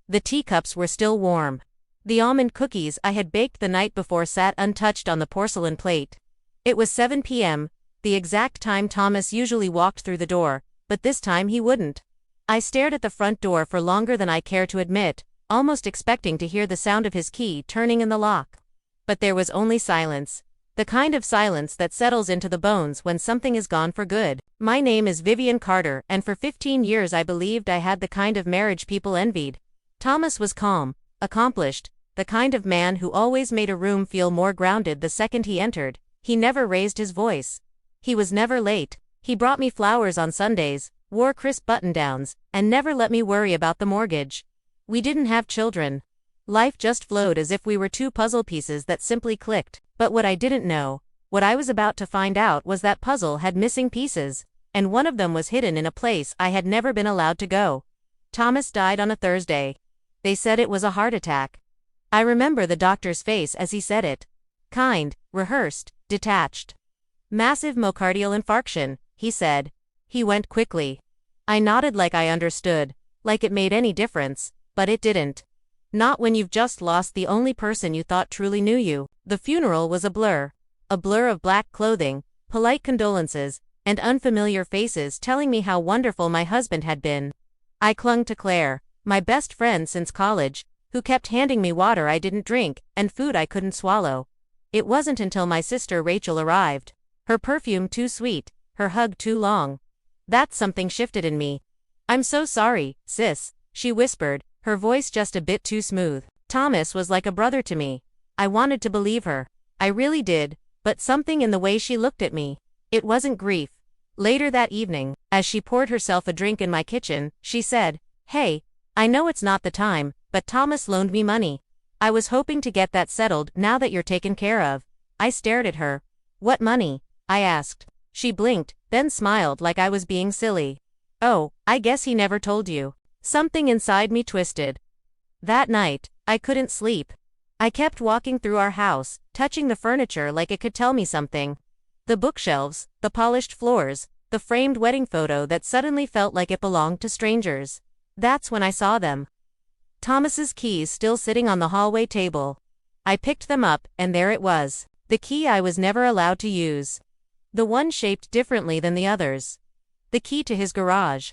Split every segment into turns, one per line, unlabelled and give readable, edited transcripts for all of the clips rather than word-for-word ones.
The teacups were still warm. The almond cookies I had baked the night before sat untouched on the porcelain plate. It was 7 p.m., the exact time Thomas usually walked through the door, but this time he wouldn't. I stared at the front door for longer than I care to admit, almost expecting to hear the sound of his key turning in the lock. But there was only silence. The kind of silence that settles into the bones when something is gone for good. My name is Vivian Carter, and for 15 years I believed I had the kind of marriage people envied. Thomas was calm, accomplished, the kind of man who always made a room feel more grounded the second he entered. He never raised his voice. He was never late. He brought me flowers on Sundays, wore crisp button-downs, and never let me worry about the mortgage. We didn't have children. Life just flowed as if we were two puzzle pieces that simply clicked. But what I didn't know, what I was about to find out, was that puzzle had missing pieces, and one of them was hidden in a place I had never been allowed to go. Thomas died on a Thursday. They said it was a heart attack. I remember the doctor's face as he said it. Kind, rehearsed, detached. Massive myocardial infarction, he said. He went quickly. I nodded like I understood, like it made any difference, but it didn't. Not when you've just lost the only person you thought truly knew you. The funeral was a blur of black clothing, polite condolences, and unfamiliar faces telling me how wonderful my husband had been. I clung to Claire, my best friend since college, who kept handing me water I didn't drink and food I couldn't swallow. It wasn't until my sister Rachel arrived. Her perfume too sweet, her hug too long. That's something shifted in me. I'm so sorry, sis, she whispered, her voice just a bit too smooth. Thomas was like a brother to me. I wanted to believe her. I really did, but something in the way she looked at me. It wasn't grief. Later that evening, as she poured herself a drink in my kitchen, she said, "Hey, I know it's not the time, but Thomas loaned me money. I was hoping to get that settled now that you're taken care of." I stared at her. "What money?" I asked. She blinked, then smiled like I was being silly. "Oh, I guess he never told you." Something inside me twisted. That night, I couldn't sleep. I kept walking through our house, touching the furniture like it could tell me something. The bookshelves, the polished floors, the framed wedding photo that suddenly felt like it belonged to strangers. That's when I saw them. Thomas's keys still sitting on the hallway table. I picked them up, and there it was. The key I was never allowed to use. The one shaped differently than the others. The key to his garage.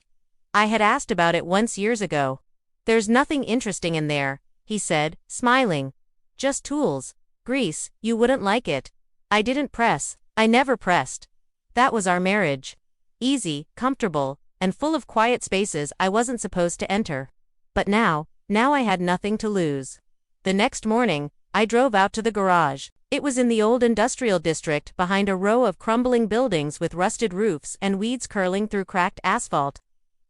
I had asked about it once years ago. "There's nothing interesting in there," he said, smiling. "Just tools. Grease, you wouldn't like it." I didn't press. I never pressed. That was our marriage. Easy, comfortable, and full of quiet spaces I wasn't supposed to enter. But now I had nothing to lose. The next morning, I drove out to the garage. It was in the old industrial district behind a row of crumbling buildings with rusted roofs and weeds curling through cracked asphalt.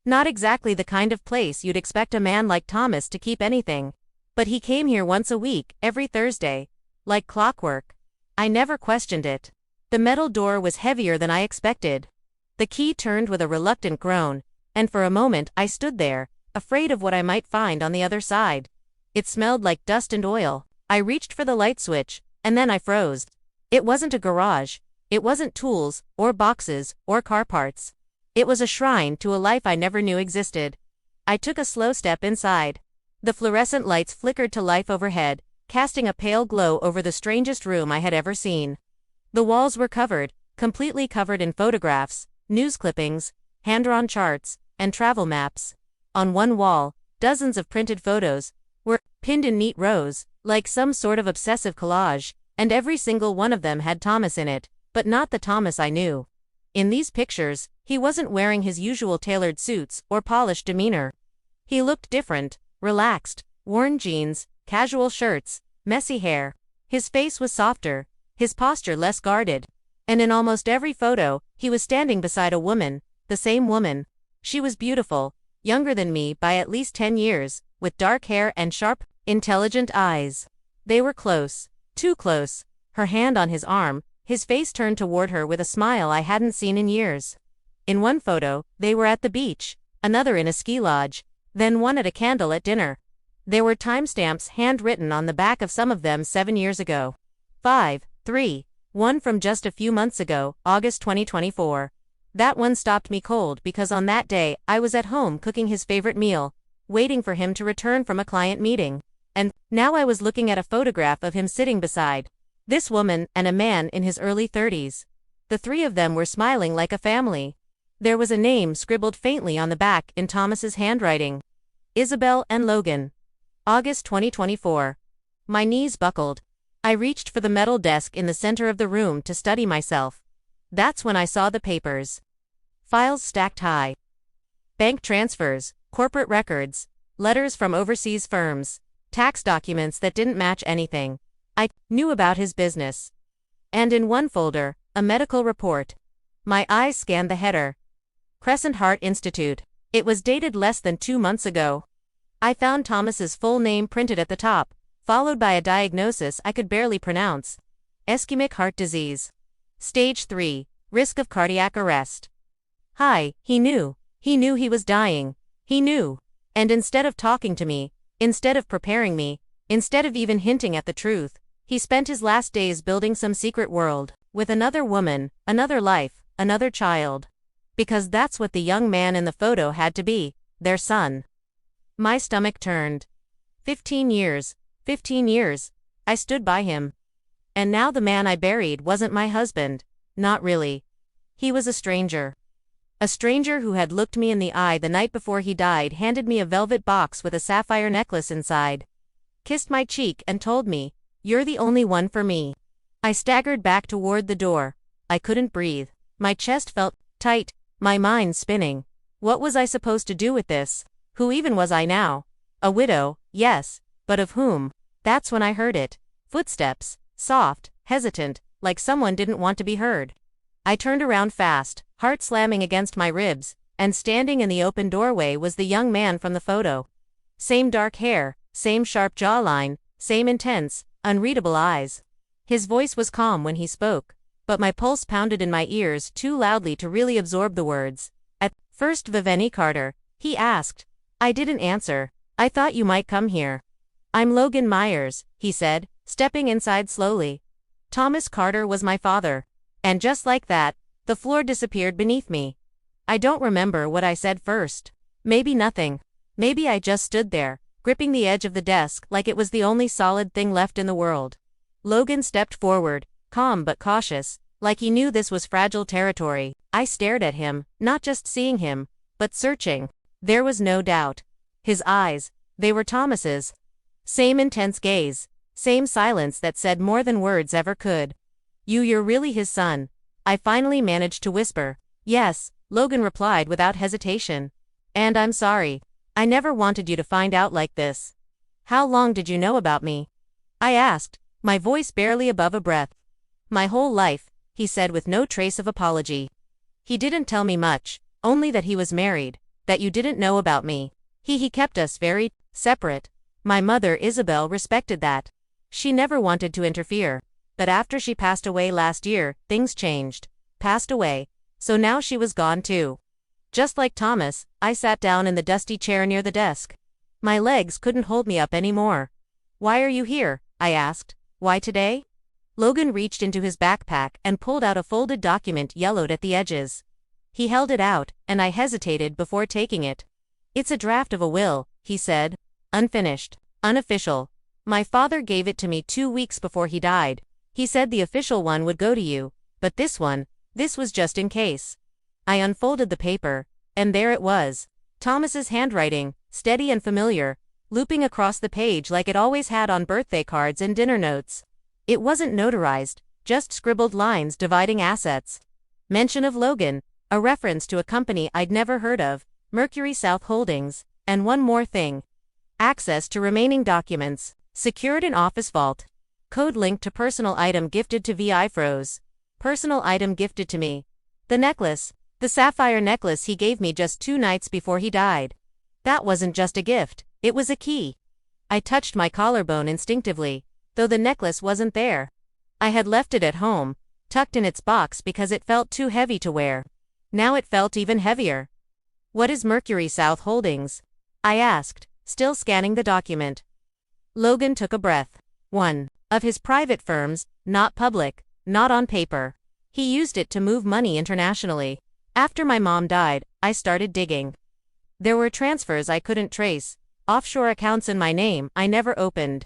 Not exactly the kind of place you'd expect a man like Thomas to keep anything. But he came here once a week, every Thursday. Like clockwork. I never questioned it. The metal door was heavier than I expected. The key turned with a reluctant groan, and for a moment I stood there, afraid of what I might find on the other side. It smelled like dust and oil. I reached for the light switch, and then I froze. It wasn't a garage. It wasn't tools, or boxes, or car parts. It was a shrine to a life I never knew existed. I took a slow step inside. The fluorescent lights flickered to life overhead, casting a pale glow over the strangest room I had ever seen. The walls were covered, completely covered in photographs, news clippings, hand-drawn charts, and travel maps. On one wall, dozens of printed photos were pinned in neat rows, like some sort of obsessive collage, and every single one of them had Thomas in it, but not the Thomas I knew. In these pictures, he wasn't wearing his usual tailored suits or polished demeanor. He looked different, relaxed, worn jeans, casual shirts, messy hair. His face was softer, his posture less guarded. And in almost every photo, he was standing beside a woman, the same woman. She was beautiful, younger than me by at least 10 years, with dark hair and sharp, intelligent eyes. They were close, too close, her hand on his arm, his face turned toward her with a smile I hadn't seen in years. In one photo, they were at the beach, another in a ski lodge, then one at a candle at dinner. There were timestamps handwritten on the back of some of them 7 years ago. 5, 3, 1 from just a few months ago, August 2024. That one stopped me cold because on that day I was at home cooking his favorite meal. waiting for him to return from a client meeting. And now I was looking at a photograph of him sitting beside this woman and a man in his early 30s. The three of them were smiling like a family. There was a name scribbled faintly on the back in Thomas's handwriting. Isabel and Logan. August 2024. My knees buckled. I reached for the metal desk in the center of the room to study myself. That's when I saw the papers. Files stacked high. Bank transfers, corporate records, letters from overseas firms, tax documents that didn't match anything I knew about his business. And in one folder, a medical report. My eyes scanned the header. Crescent Heart Institute. It was dated less than 2 months ago. I found Thomas's full name printed at the top, followed by a diagnosis I could barely pronounce. Ischemic heart disease. Stage 3, risk of cardiac arrest. Hi, he knew. He knew he was dying. He knew. And instead of talking to me, instead of preparing me, instead of even hinting at the truth, he spent his last days building some secret world, with another woman, another life, another child. Because that's what the young man in the photo had to be, their son. My stomach turned. 15 years, 15 years, I stood by him. And now the man I buried wasn't my husband, not really. He was a stranger. A stranger who had looked me in the eye the night before he died, handed me a velvet box with a sapphire necklace inside, kissed my cheek and told me, "You're the only one for me." I staggered back toward the door. I couldn't breathe. My chest felt tight, my mind spinning. What was I supposed to do with this? Who even was I now? A widow, yes, but of whom? That's when I heard it. Footsteps, soft, hesitant, like someone didn't want to be heard. I turned around fast, heart slamming against my ribs, and standing in the open doorway was the young man from the photo. Same dark hair, same sharp jawline, same intense, unreadable eyes. His voice was calm when he spoke, but my pulse pounded in my ears too loudly to really absorb the words. At first, Viveni Carter, he asked. I didn't answer. I thought you might come here. I'm Logan Myers, he said, stepping inside slowly. Thomas Carter was my father. And just like that, the floor disappeared beneath me. I don't remember what I said first. Maybe nothing. Maybe I just stood there, gripping the edge of the desk like it was the only solid thing left in the world. Logan stepped forward, calm but cautious, like he knew this was fragile territory. I stared at him, not just seeing him, but searching. There was no doubt. His eyes, they were Thomas's. Same intense gaze, same silence that said more than words ever could. You're really his son. I finally managed to whisper. Yes, Logan replied without hesitation. And I'm sorry. I never wanted you to find out like this. How long did you know about me? I asked, my voice barely above a breath. My whole life, he said with no trace of apology. He didn't tell me much, only that he was married, that you didn't know about me. He kept us very separate. My mother Isabel respected that. She never wanted to interfere. But after she passed away last year, things changed. Passed away. So now she was gone too. Just like Thomas, I sat down in the dusty chair near the desk. My legs couldn't hold me up anymore. Why are you here? I asked. Why today? Logan reached into his backpack and pulled out a folded document yellowed at the edges. He held it out, and I hesitated before taking it. It's a draft of a will, he said. Unfinished. Unofficial. My father gave it to me 2 weeks before he died. He said the official one would go to you, but this was just in case. I unfolded the paper, and there it was. Thomas's handwriting, steady and familiar, looping across the page like it always had on birthday cards and dinner notes. It wasn't notarized, just scribbled lines dividing assets. Mention of Logan, a reference to a company I'd never heard of, Mercury South Holdings, and one more thing. Access to remaining documents, secured in office vault. Code linked to personal item gifted to VI Froze. Personal item gifted to me. The necklace, the sapphire necklace he gave me just 2 nights before he died. That wasn't just a gift, it was a key. I touched my collarbone instinctively, though the necklace wasn't there. I had left it at home, tucked in its box because it felt too heavy to wear. Now it felt even heavier. What is Mercury South Holdings? I asked, still scanning the document. Logan took a breath. One of his private firms, not public, not on paper. He used it to move money internationally. After my mom died, I started digging. There were transfers I couldn't trace, offshore accounts in my name I never opened.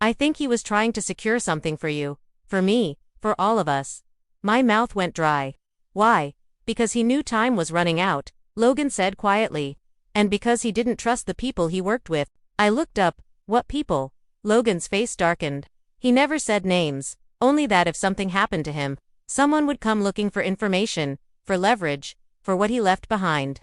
I think he was trying to secure something for you, for me, for all of us. My mouth went dry. Why? Because he knew time was running out, Logan said quietly. And because he didn't trust the people he worked with. I looked up. What people? Logan's face darkened. He never said names, only that if something happened to him, someone would come looking for information, for leverage, for what he left behind.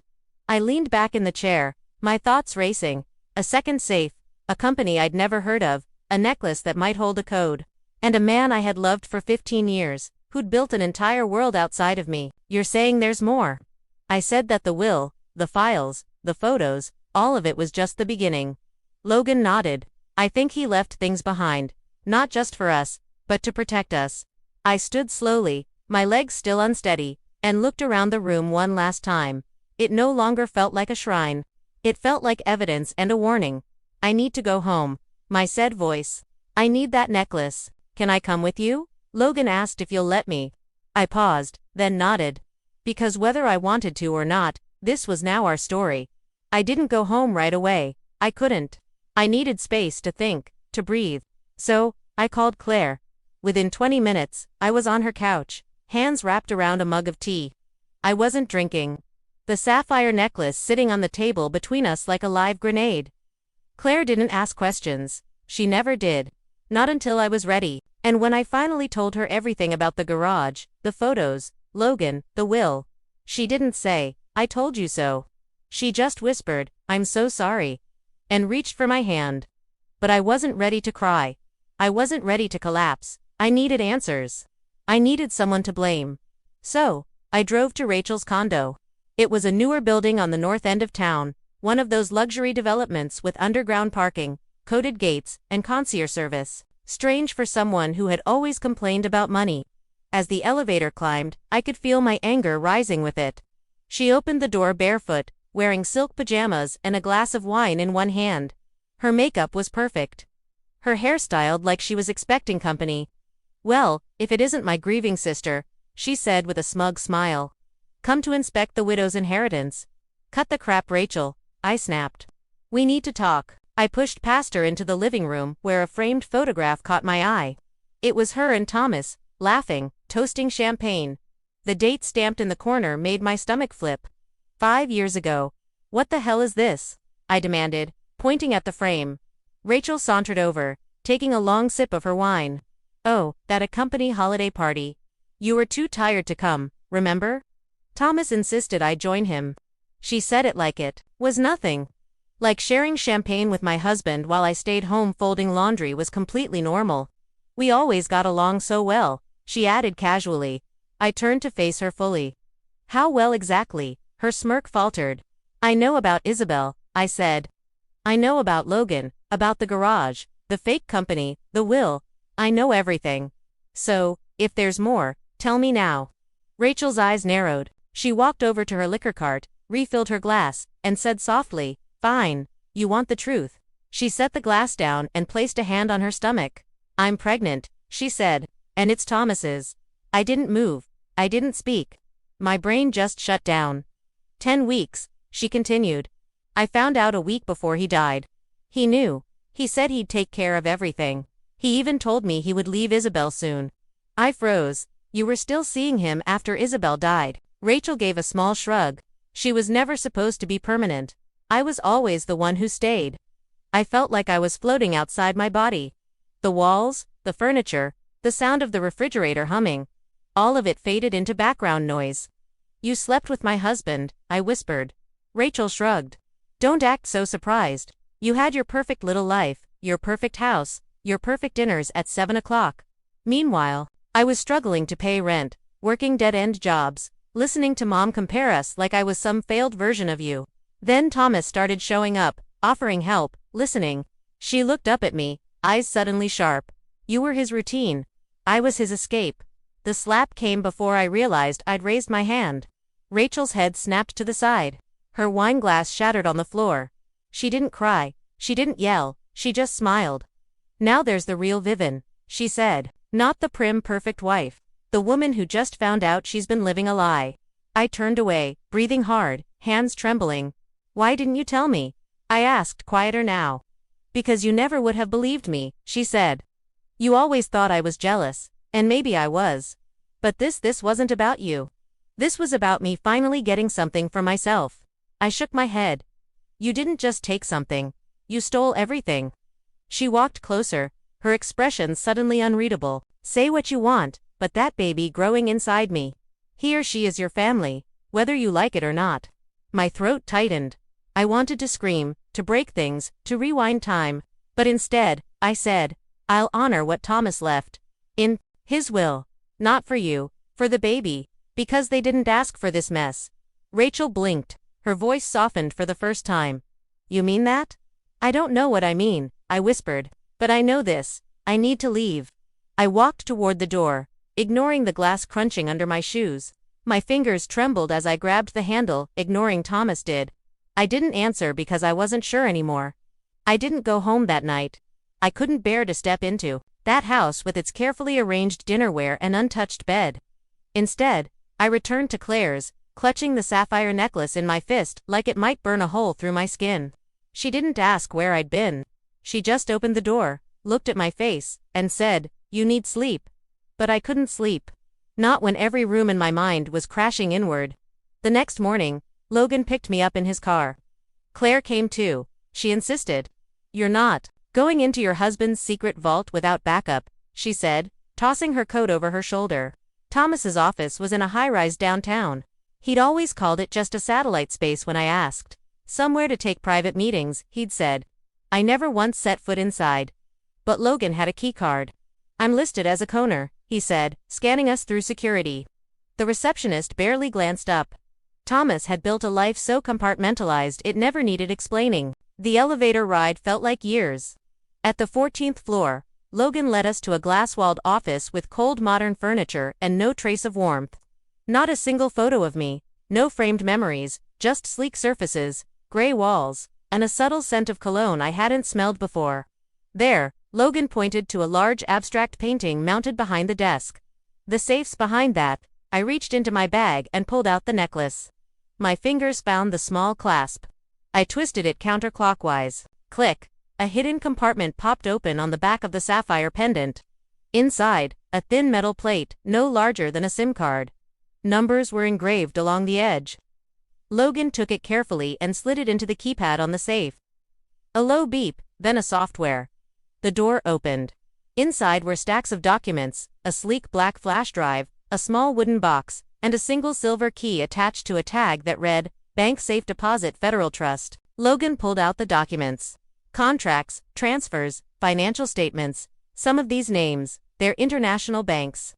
I leaned back in the chair, my thoughts racing. A second safe, a company I'd never heard of, a necklace that might hold a code. And a man I had loved for 15 years, who'd built an entire world outside of me. You're saying there's more? I said that the will, the files, the photos, all of it was just the beginning. Logan nodded. I think he left things behind, not just for us, but to protect us. I stood slowly, my legs still unsteady, and looked around the room one last time. It no longer felt like a shrine. It felt like evidence and a warning. I need to go home, my said voice. I need that necklace. Can I come with you? Logan asked if you'll let me. I paused, then nodded. Because whether I wanted to or not, this was now our story. I didn't go home right away. I couldn't. I needed space to think, to breathe. So, I called Claire. Within 20 minutes, I was on her couch, hands wrapped around a mug of tea. I wasn't drinking. The sapphire necklace sitting on the table between us like a live grenade. Claire didn't ask questions. She never did. Not until I was ready. And when I finally told her everything about the garage, the photos, Logan, the will, she didn't say, I told you so. She just whispered, I'm so sorry, and reached for my hand. But I wasn't ready to cry. I wasn't ready to collapse. I needed answers. I needed someone to blame. So, I drove to Rachel's condo. It was a newer building on the north end of town, one of those luxury developments with underground parking, coded gates, and concierge service. Strange for someone who had always complained about money. As the elevator climbed, I could feel my anger rising with it. She opened the door barefoot, wearing silk pajamas and a glass of wine in one hand. Her makeup was perfect. Her hair styled like she was expecting company. Well, if it isn't my grieving sister, she said with a smug smile. Come to inspect the widow's inheritance. Cut the crap, Rachel, I snapped. We need to talk. I pushed past her into the living room, where a framed photograph caught my eye. It was her and Thomas, laughing, toasting champagne. The date stamped in the corner made my stomach flip. 5 years ago. What the hell is this? I demanded, pointing at the frame. Rachel sauntered over, taking a long sip of her wine. Oh, that a company holiday party. You were too tired to come, remember? Thomas insisted I join him. She said it like it was nothing. Like sharing champagne with my husband while I stayed home folding laundry was completely normal. We always got along so well, she added casually. I turned to face her fully. How well exactly? Her smirk faltered. I know about Isabel, I said. I know about Logan, about the garage, the fake company, the will. I know everything. So, if there's more, tell me now. Rachel's eyes narrowed. She walked over to her liquor cart, refilled her glass, and said softly, Fine, you want the truth. She set the glass down and placed a hand on her stomach. I'm pregnant, she said, and it's Thomas's. I didn't move. I didn't speak. My brain just shut down. 10 weeks, she continued. I found out a week before he died. He knew. He said he'd take care of everything. He even told me he would leave Isabel soon. I froze. You were still seeing him after Isabel died. Rachel gave a small shrug. She was never supposed to be permanent. I was always the one who stayed. I felt like I was floating outside my body. The walls, the furniture, the sound of the refrigerator humming. All of it faded into background noise. You slept with my husband, I whispered. Rachel shrugged. Don't act so surprised. You had your perfect little life, your perfect house, your perfect dinners at 7 o'clock. Meanwhile, I was struggling to pay rent, working dead-end jobs, listening to Mom compare us like I was some failed version of you. Then Thomas started showing up, offering help, listening. She looked up at me, eyes suddenly sharp. You were his routine. I was his escape. The slap came before I realized I'd raised my hand. Rachel's head snapped to the side. Her wine glass shattered on the floor. She didn't cry. She didn't yell. She just smiled. Now there's the real Vivian, she said. Not the prim, perfect wife. The woman who just found out she's been living a lie. I turned away, breathing hard, hands trembling. Why didn't you tell me? I asked, quieter now. Because you never would have believed me, she said. You always thought I was jealous, and maybe I was. But this wasn't about you. This was about me finally getting something for myself. I shook my head. You didn't just take something. You stole everything. She walked closer, her expression suddenly unreadable. Say what you want, but that baby growing inside me. He or she is your family, whether you like it or not. My throat tightened. I wanted to scream, to break things, to rewind time. But instead, I said, I'll honor what Thomas left. In his will. Not for you, for the baby, because they didn't ask for this mess. Rachel blinked, her voice softened for the first time. You mean that? I don't know what I mean, I whispered. But I know this, I need to leave. I walked toward the door, ignoring the glass crunching under my shoes. My fingers trembled as I grabbed the handle, ignoring Thomas did. I didn't answer because I wasn't sure anymore. I didn't go home that night. I couldn't bear to step into that house with its carefully arranged dinnerware and untouched bed. Instead, I returned to Claire's, clutching the sapphire necklace in my fist like it might burn a hole through my skin. She didn't ask where I'd been. She just opened the door, looked at my face, and said, You need sleep. But I couldn't sleep. Not when every room in my mind was crashing inward. The next morning, Logan picked me up in his car. Claire came too. She insisted. You're not going into your husband's secret vault without backup, she said, tossing her coat over her shoulder. Thomas's office was in a high-rise downtown. He'd always called it just a satellite space when I asked. Somewhere to take private meetings, he'd said. I never once set foot inside. But Logan had a keycard. I'm listed as a Conner, he said, scanning us through security. The receptionist barely glanced up. Thomas had built a life so compartmentalized it never needed explaining. The elevator ride felt like years. At the 14th floor, Logan led us to a glass-walled office with cold modern furniture and no trace of warmth. Not a single photo of me, no framed memories, just sleek surfaces, gray walls, and a subtle scent of cologne I hadn't smelled before. There, Logan pointed to a large abstract painting mounted behind the desk. The safe's behind that. I reached into my bag and pulled out the necklace. My fingers found the small clasp. I twisted it counterclockwise. Click. A hidden compartment popped open on the back of the sapphire pendant. Inside, a thin metal plate, no larger than a SIM card. Numbers were engraved along the edge. Logan took it carefully and slid it into the keypad on the safe. A low beep, then a software. The door opened. Inside were stacks of documents, a sleek black flash drive, a small wooden box, and a single silver key attached to a tag that read, Bank Safe Deposit Federal Trust. Logan pulled out the documents. Contracts, transfers, financial statements. Some of these names, they're international banks.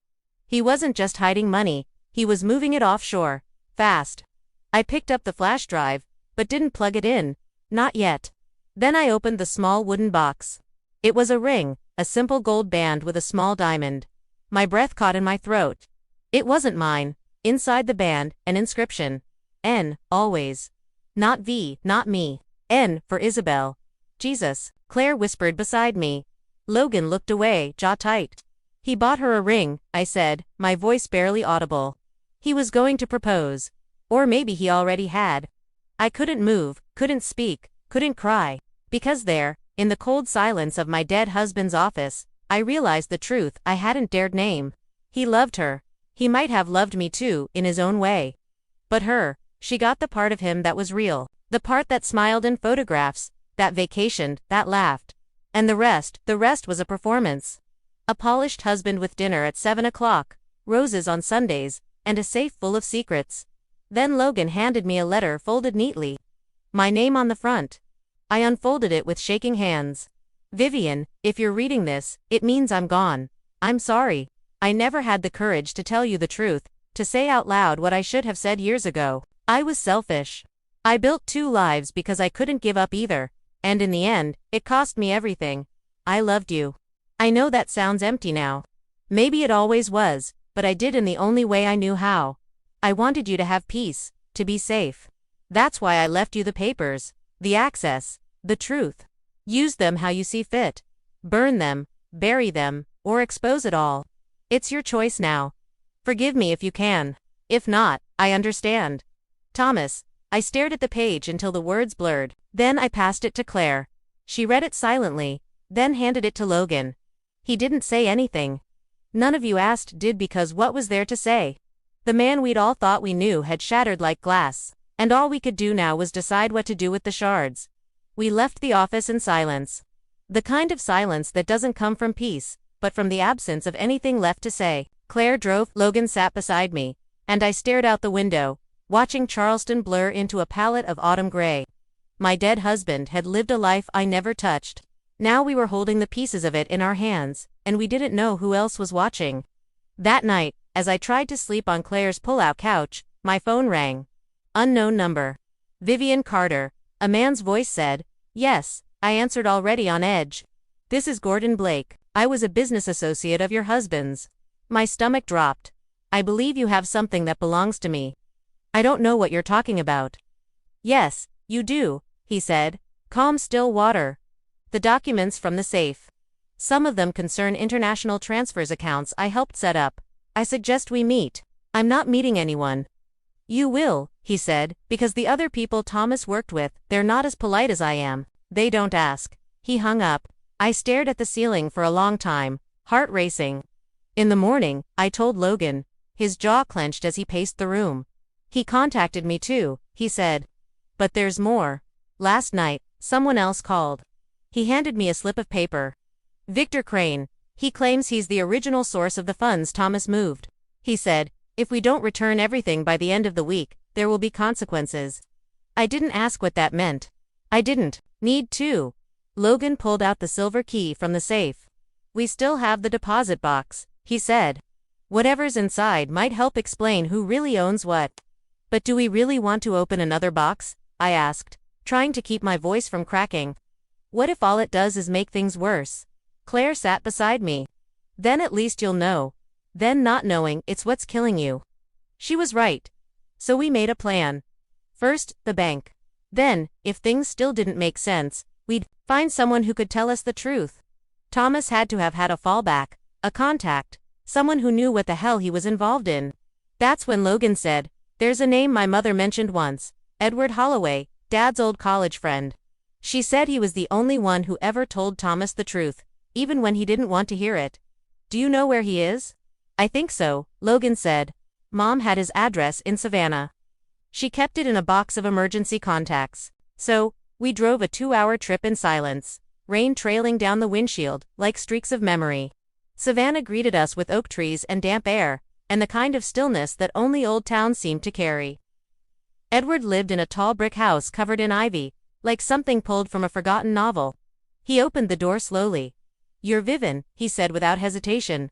He wasn't just hiding money, he was moving it offshore. Fast. I picked up the flash drive, but didn't plug it in. Not yet. Then I opened the small wooden box. It was a ring, a simple gold band with a small diamond. My breath caught in my throat. It wasn't mine. Inside the band, an inscription. N, always. Not V, not me. N, for Isabel. Jesus, Claire whispered beside me. Logan looked away, jaw tight. He bought her a ring, I said, my voice barely audible. He was going to propose. Or maybe he already had. I couldn't move, couldn't speak, couldn't cry. Because there, in the cold silence of my dead husband's office, I realized the truth I hadn't dared name. He loved her. He might have loved me too, in his own way. But her, she got the part of him that was real. The part that smiled in photographs, that vacationed, that laughed. And the rest was a performance. A polished husband with dinner at 7 o'clock, roses on Sundays, and a safe full of secrets. Then Logan handed me a letter folded neatly. My name on the front. I unfolded it with shaking hands. Vivian, if you're reading this, it means I'm gone. I'm sorry. I never had the courage to tell you the truth, to say out loud what I should have said years ago. I was selfish. I built 2 lives because I couldn't give up either, and in the end, it cost me everything. I loved you. I know that sounds empty now. Maybe it always was, but I did in the only way I knew how. I wanted you to have peace, to be safe. That's why I left you the papers, the access, the truth. Use them how you see fit. Burn them, bury them, or expose it all. It's your choice now. Forgive me if you can. If not, I understand. Thomas, I stared at the page until the words blurred. Then I passed it to Claire. She read it silently, then handed it to Logan. He didn't say anything. None of you asked did because what was there to say? The man we'd all thought we knew had shattered like glass, and all we could do now was decide what to do with the shards. We left the office in silence. The kind of silence that doesn't come from peace, but from the absence of anything left to say. Claire drove, Logan sat beside me, and I stared out the window, watching Charleston blur into a palette of autumn gray. My dead husband had lived a life I never touched. Now we were holding the pieces of it in our hands, and we didn't know who else was watching. That night, as I tried to sleep on Claire's pull-out couch, my phone rang. Unknown number. Vivian Carter. A man's voice said, "Yes," I answered already on edge. "This is Gordon Blake. I was a business associate of your husband's." My stomach dropped. "I believe you have something that belongs to me." "I don't know what you're talking about." "Yes, you do," he said. "Calm, still water. The documents from the safe. Some of them concern international transfers accounts I helped set up. I suggest we meet." "I'm not meeting anyone." "You will," he said, "because the other people Thomas worked with, they're not as polite as I am. They don't ask." He hung up. I stared at the ceiling for a long time, heart racing. In the morning, I told Logan. His jaw clenched as he paced the room. "He contacted me too," he said. "But there's more. Last night, someone else called." He handed me a slip of paper. "Victor Crane. He claims he's the original source of the funds Thomas moved. He said, if we don't return everything by the end of the week, there will be consequences." I didn't ask what that meant. I didn't need to. Logan pulled out the silver key from the safe. "We still have the deposit box," he said. "Whatever's inside might help explain who really owns what." "But do we really want to open another box?" I asked, trying to keep my voice from cracking. "What if all it does is make things worse?" Claire sat beside me. "Then at least you'll know. Then not knowing, it's what's killing you." She was right. So we made a plan. First, the bank. Then, if things still didn't make sense, we'd find someone who could tell us the truth. Thomas had to have had a fallback, a contact, someone who knew what the hell he was involved in. That's when Logan said, "There's a name my mother mentioned once, Edward Holloway, Dad's old college friend. She said he was the only one who ever told Thomas the truth, even when he didn't want to hear it." "Do you know where he is?" "I think so," Logan said. "Mom had his address in Savannah. She kept it in a box of emergency contacts." So, we drove a 2-hour trip in silence, rain trailing down the windshield like streaks of memory. Savannah greeted us with oak trees and damp air, and the kind of stillness that only old towns seemed to carry. Edward lived in a tall brick house covered in ivy, like something pulled from a forgotten novel. He opened the door slowly. "You're Vivian," he said without hesitation.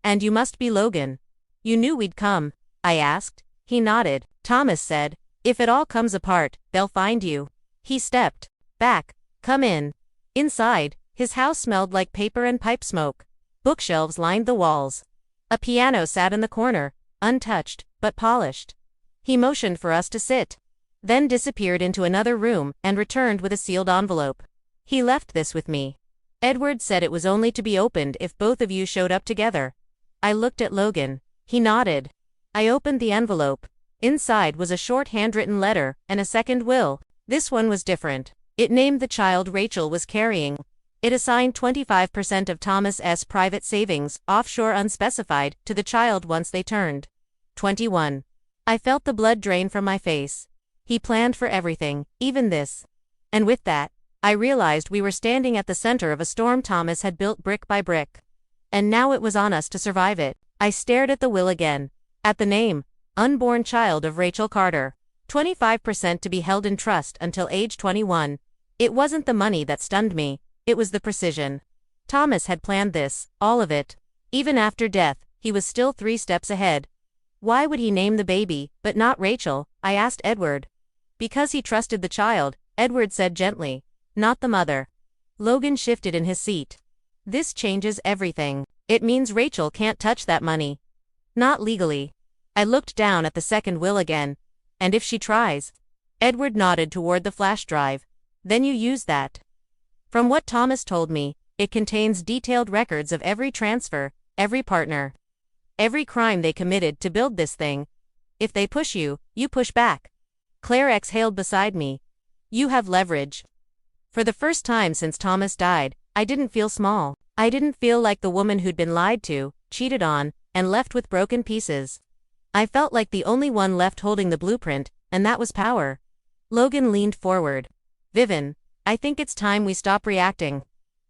"And you must be Logan. You knew we'd come?" I asked. He nodded. "Thomas said, if it all comes apart, they'll find you." He stepped back. "Come in." Inside, his house smelled like paper and pipe smoke. Bookshelves lined the walls. A piano sat in the corner, untouched, but polished. He motioned for us to sit, then disappeared into another room and returned with a sealed envelope. He left this with me. "Edward said it was only to be opened if both of you showed up together." I looked at Logan. He nodded. I opened the envelope. Inside was a short handwritten letter and a second will. This one was different. It named the child Rachel was carrying. It assigned 25% of Thomas's private savings, offshore unspecified, to the child once they turned 21. I felt the blood drain from my face. He planned for everything, even this. And with that, I realized we were standing at the center of a storm Thomas had built brick by brick. And now it was on us to survive it. I stared at the will again. At the name, unborn child of Rachel Carter. 25% to be held in trust until age 21. It wasn't the money that stunned me, it was the precision. Thomas had planned this, all of it. Even after death, he was still 3 steps ahead. Why would he name the baby, but not Rachel? I asked Edward. Because he trusted the child, Edward said gently. Not the mother. Logan shifted in his seat. This changes everything. It means Rachel can't touch that money. Not legally. I looked down at the second will again. And if she tries? Edward nodded toward the flash drive. Then you use that. From what Thomas told me, it contains detailed records of every transfer, every partner, every crime they committed to build this thing. If they push you, you push back. Claire exhaled beside me. You have leverage. For the first time since Thomas died, I didn't feel small. I didn't feel like the woman who'd been lied to, cheated on, and left with broken pieces. I felt like the only one left holding the blueprint, and that was power. Logan leaned forward. Vivian, I think it's time we stop reacting.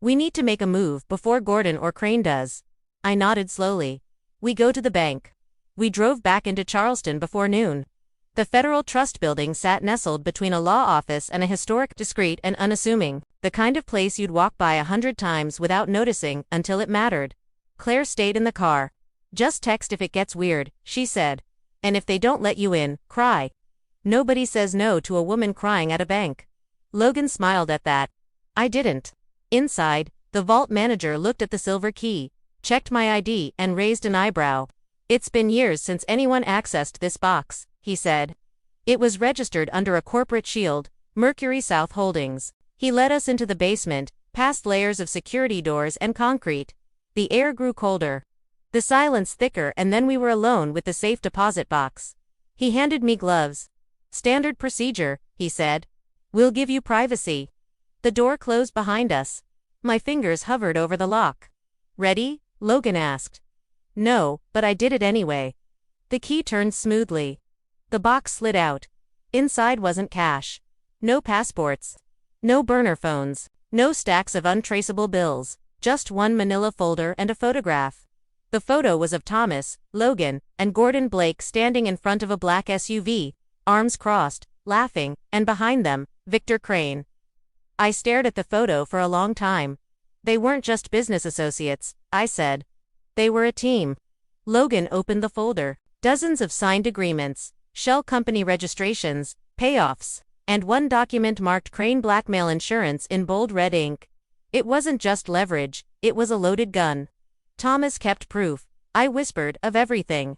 We need to make a move before Gordon or Crane does. I nodded slowly. We go to the bank. We drove back into Charleston before noon. The Federal Trust Building sat nestled between a law office and a historic, discreet and unassuming, the kind of place you'd walk by 100 times without noticing until it mattered. Claire stayed in the car. Just text if it gets weird, she said. And if they don't let you in, cry. Nobody says no to a woman crying at a bank. Logan smiled at that. I didn't. Inside, the vault manager looked at the silver key, checked my ID and raised an eyebrow. It's been years since anyone accessed this box, he said. It was registered under a corporate shield, Mercury South Holdings. He led us into the basement, past layers of security doors and concrete. The air grew colder. The silence thicker, and then we were alone with the safe deposit box. He handed me gloves. Standard procedure, he said. We'll give you privacy. The door closed behind us. My fingers hovered over the lock. Ready? Logan asked. No, but I did it anyway. The key turned smoothly. The box slid out. Inside wasn't cash. No passports. No burner phones. No stacks of untraceable bills. Just one manila folder and a photograph. The photo was of Thomas, Logan, and Gordon Blake standing in front of a black SUV, arms crossed, laughing, and behind them, Victor Crane. I stared at the photo for a long time. They weren't just business associates, I said. They were a team. Logan opened the folder. Dozens of signed agreements, shell company registrations, payoffs, and one document marked Crane Blackmail Insurance in bold red ink. It wasn't just leverage, it was a loaded gun. Thomas kept proof, I whispered, of everything.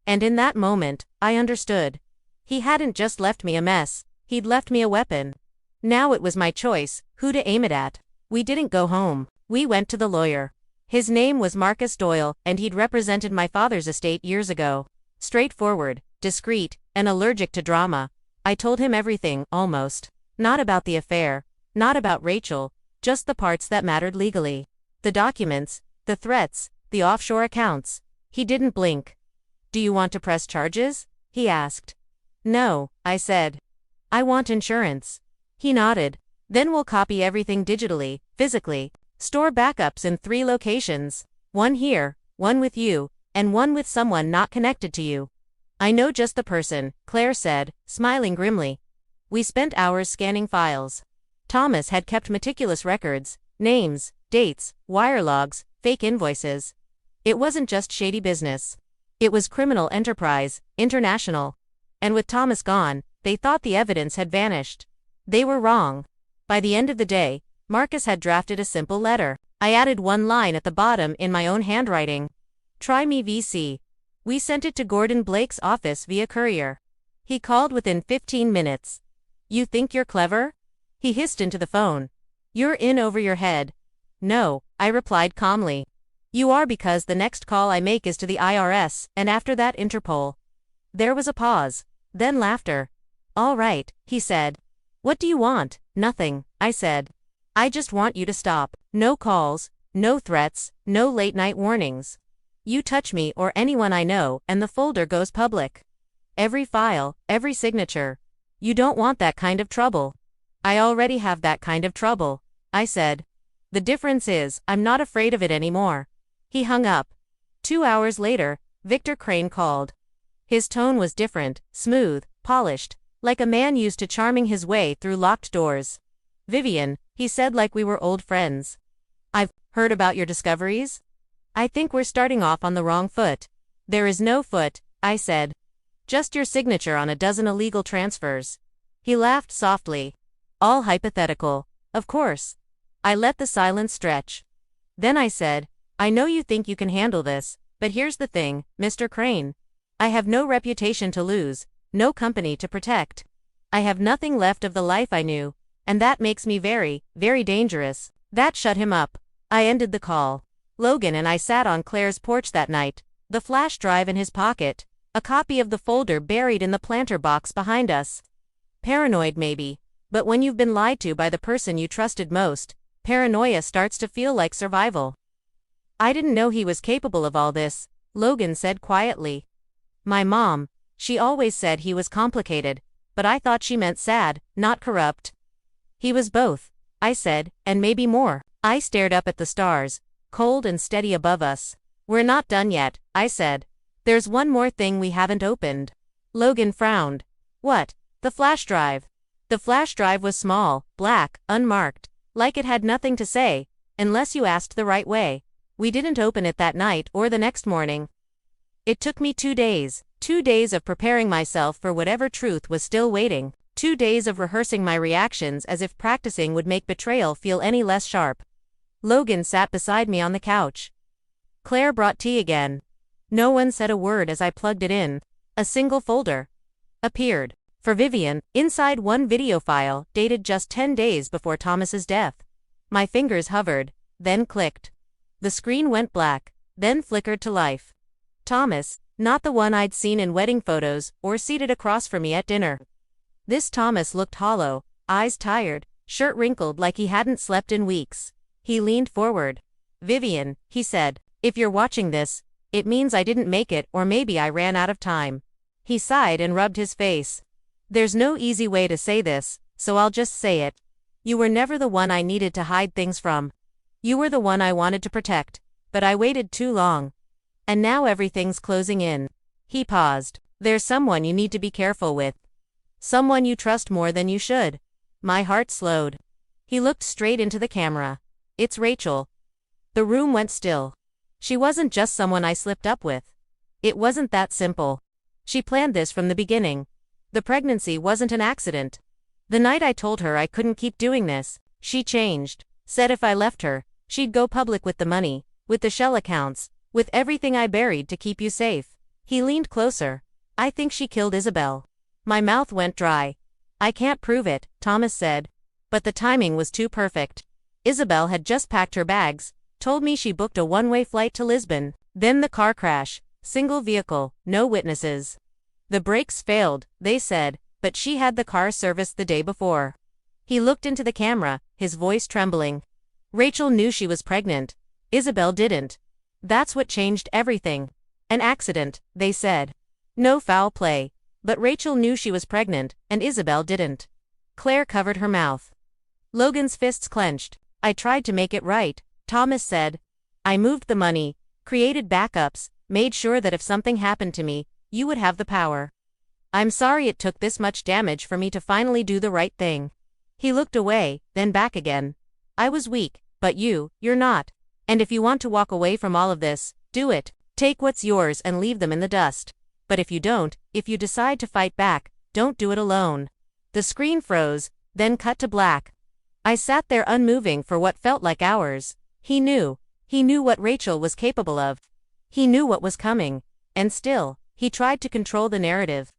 And in that moment, I understood. He hadn't just left me a mess, he'd left me a weapon. Now it was my choice, who to aim it at. We didn't go home. We went to the lawyer. His name was Marcus Doyle, and he'd represented my father's estate years ago. Straightforward, discreet, and allergic to drama. I told him everything, almost. Not about the affair, not about Rachel, just the parts that mattered legally. The documents, the threats, the offshore accounts. He didn't blink. Do you want to press charges? He asked. No, I said. I want insurance. He nodded. Then we'll copy everything digitally, physically. Store backups in 3 locations. One here, one with you, and one with someone not connected to you. I know just the person, Claire said, smiling grimly. We spent hours scanning files. Thomas had kept meticulous records, names, dates, wire logs, fake invoices. It wasn't just shady business. It was criminal enterprise, international. And with Thomas gone, they thought the evidence had vanished. They were wrong. By the end of the day, Marcus had drafted a simple letter. I added one line at the bottom in my own handwriting. Try me VC. We sent it to Gordon Blake's office via courier. He called within 15 minutes. You think you're clever? He hissed into the phone. You're in over your head. No, I replied calmly. You are, because the next call I make is to the IRS, and after that Interpol. There was a pause. Then laughter. All right, he said. What do you want? Nothing, I said. I just want you to stop. No calls, no threats, no late-night warnings. You touch me or anyone I know, and the folder goes public. Every file, every signature. You don't want that kind of trouble. I already have that kind of trouble, I said. The difference is, I'm not afraid of it anymore. He hung up. 2 hours later, Victor Crane called. His tone was different, smooth, polished, like a man used to charming his way through locked doors. Vivian, he said, like we were old friends. I've heard about your discoveries. I think we're starting off on the wrong foot. There is no foot, I said. Just your signature on a dozen illegal transfers. He laughed softly. All hypothetical, of course. I let the silence stretch. Then I said, I know you think you can handle this, but here's the thing, Mr. Crane. I have no reputation to lose, no company to protect. I have nothing left of the life I knew, and that makes me very, very dangerous. That shut him up. I ended the call. Logan and I sat on Claire's porch that night, the flash drive in his pocket, a copy of the folder buried in the planter box behind us. Paranoid maybe. But when you've been lied to by the person you trusted most, paranoia starts to feel like survival. I didn't know he was capable of all this, Logan said quietly. My mom, she always said he was complicated, but I thought she meant sad, not corrupt. He was both, I said, and maybe more. I stared up at the stars, cold and steady above us. We're not done yet, I said. There's one more thing we haven't opened. Logan frowned. What? The flash drive. The flash drive was small, black, unmarked, like it had nothing to say, unless you asked the right way. We didn't open it that night or the next morning. It took me 2 days, 2 days of preparing myself for whatever truth was still waiting, 2 days of rehearsing my reactions as if practicing would make betrayal feel any less sharp. Logan sat beside me on the couch. Claire brought tea again. No one said a word as I plugged it in. A single folder appeared. For Vivian, inside one video file, dated just 10 days before Thomas's death. My fingers hovered, then clicked. The screen went black, then flickered to life. Thomas, not the one I'd seen in wedding photos, or seated across from me at dinner. This Thomas looked hollow, eyes tired, shirt wrinkled like he hadn't slept in weeks. He leaned forward. Vivian, he said, if you're watching this, it means I didn't make it or maybe I ran out of time. He sighed and rubbed his face. There's no easy way to say this, so I'll just say it. You were never the one I needed to hide things from. You were the one I wanted to protect, but I waited too long. And now everything's closing in. He paused. There's someone you need to be careful with. Someone you trust more than you should. My heart slowed. He looked straight into the camera. It's Rachel. The room went still. She wasn't just someone I slipped up with. It wasn't that simple. She planned this from the beginning. The pregnancy wasn't an accident. The night I told her I couldn't keep doing this, she changed, said if I left her, she'd go public with the money, with the shell accounts, with everything I buried to keep you safe. He leaned closer. I think she killed Isabel. My mouth went dry. I can't prove it, Thomas said. But the timing was too perfect. Isabel had just packed her bags, told me she booked a one-way flight to Lisbon. Then the car crash, single vehicle, no witnesses. The brakes failed, they said, but she had the car serviced the day before. He looked into the camera, his voice trembling. Rachel knew she was pregnant. Isabel didn't. That's what changed everything. An accident, they said. No foul play. But Rachel knew she was pregnant, and Isabel didn't. Claire covered her mouth. Logan's fists clenched. I tried to make it right, Thomas said. I moved the money, created backups, made sure that if something happened to me, you would have the power. I'm sorry it took this much damage for me to finally do the right thing. He looked away, then back again. I was weak, but you're not. And if you want to walk away from all of this, do it. Take what's yours and leave them in the dust. But if you don't, if you decide to fight back, don't do it alone. The screen froze, then cut to black. I sat there unmoving for what felt like hours. He knew what Rachel was capable of. He knew what was coming. And still, he tried to control the narrative.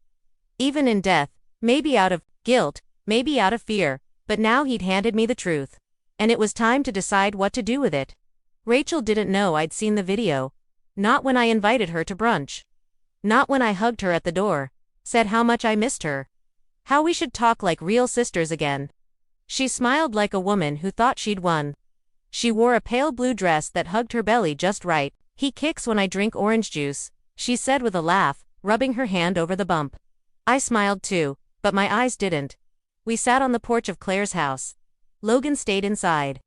Even in death, maybe out of guilt, maybe out of fear, but now he'd handed me the truth. And it was time to decide what to do with it. Rachel didn't know I'd seen the video. Not when I invited her to brunch. Not when I hugged her at the door, said how much I missed her. How we should talk like real sisters again. She smiled like a woman who thought she'd won. She wore a pale blue dress that hugged her belly just right. He kicks when I drink orange juice, she said with a laugh, rubbing her hand over the bump. I smiled too, but my eyes didn't. We sat on the porch of Claire's house. Logan stayed inside.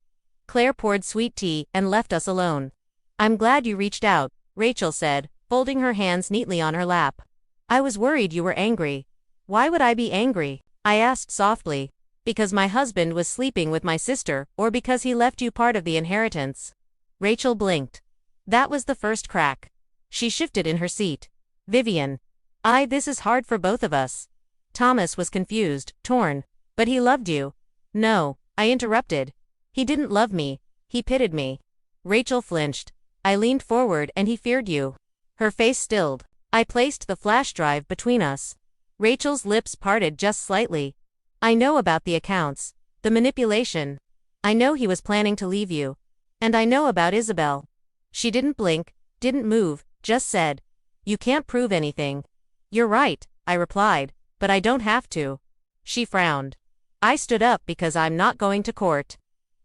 Claire poured sweet tea and left us alone. I'm glad you reached out, Rachel said, folding her hands neatly on her lap. I was worried you were angry. Why would I be angry? I asked softly. Because my husband was sleeping with my sister, or because he left you part of the inheritance? Rachel blinked. That was the first crack. She shifted in her seat. Vivian. This is hard for both of us. Thomas was confused, torn. But he loved you. No, I interrupted. He didn't love me. He pitied me. Rachel flinched. I leaned forward and he feared you. Her face stilled. I placed the flash drive between us. Rachel's lips parted just slightly. I know about the accounts, the manipulation. I know he was planning to leave you. And I know about Isabel. She didn't blink, didn't move, just said, you can't prove anything. You're right, I replied, but I don't have to. She frowned. I stood up because I'm not going to court.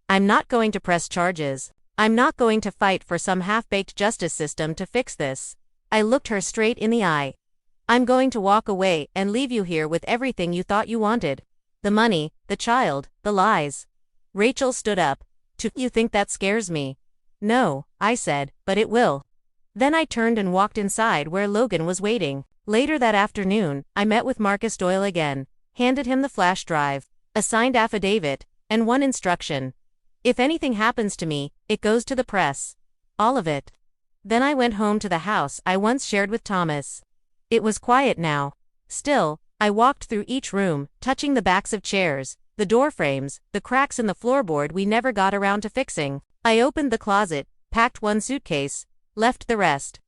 I'm not going to press charges. I'm not going to fight for some half-baked justice system to fix this. I looked her straight in the eye. I'm going to walk away and leave you here with everything you thought you wanted. The money, the child, the lies. Rachel stood up. You think that scares me? No, I said, but it will. Then I turned and walked inside where Logan was waiting. Later that afternoon, I met with Marcus Doyle again, handed him the flash drive, a signed affidavit, and one instruction. If anything happens to me, it goes to the press. All of it. Then I went home to the house I once shared with Thomas. It was quiet now. Still, I walked through each room, touching the backs of chairs, the door frames, the cracks in the floorboard we never got around to fixing. I opened the closet, packed one suitcase, left the rest.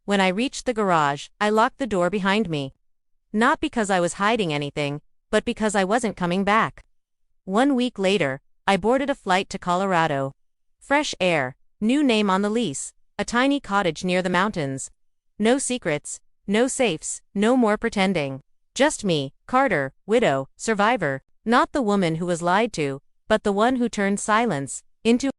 When I reached the garage, I locked the door behind me. Not because I was hiding anything, but because I wasn't coming back. 1 week later, I boarded a flight to Colorado. Fresh air, new name on the lease, a tiny cottage near the mountains. No secrets, no safes, no more pretending. Just me, Carter, widow, survivor, not the woman who was lied to, but the one who turned silence into